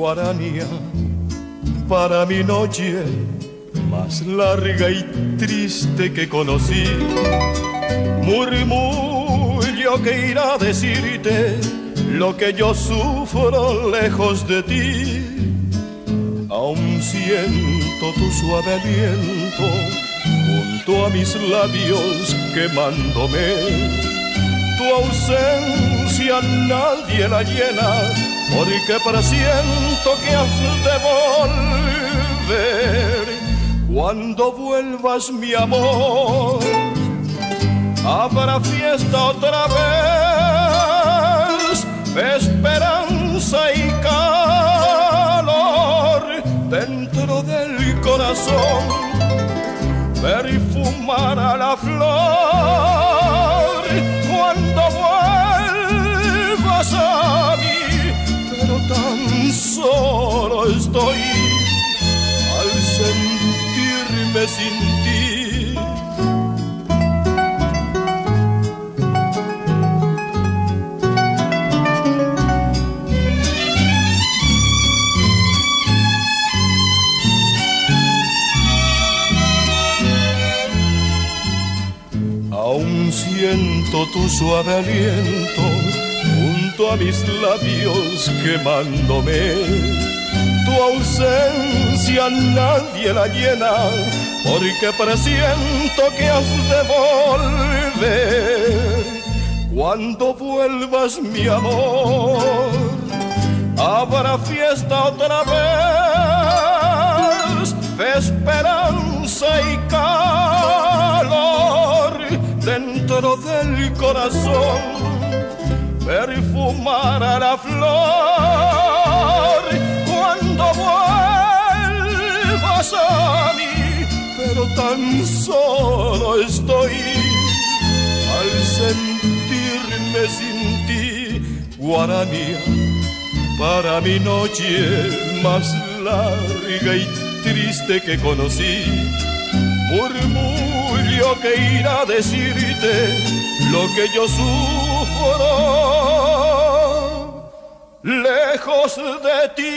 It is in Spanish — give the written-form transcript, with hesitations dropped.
guaranía para mi noche más larga y triste que conocí. Murmullo que irá a decirte lo que yo sufro lejos de ti. Aún siento tu suave aliento junto a mis labios quemándome. Tu ausencia nadie la llena, porque presiento que has de volver. Cuando vuelvas, mi amor, habrá fiesta otra vez, esperanza y calor dentro del corazón, perfumará la flor. Cuando vuelvas a mí, pero tan solo estoy al sentirme sin ti. Aún siento tu suave aliento junto a mis labios quemándome. Tu ausencia nadie la llena, porque presiento que has de volver. Cuando vuelvas, mi amor, habrá fiesta otra vez, esperanza y calor dentro del corazón, perfumará la flor. Cuando vuelvas a mí, pero tan solo estoy al sentirme sin ti. Guaranía para mi noche más larga y triste que conocí. Murmullo que irá a decirte lo que yo sufro lejos de ti.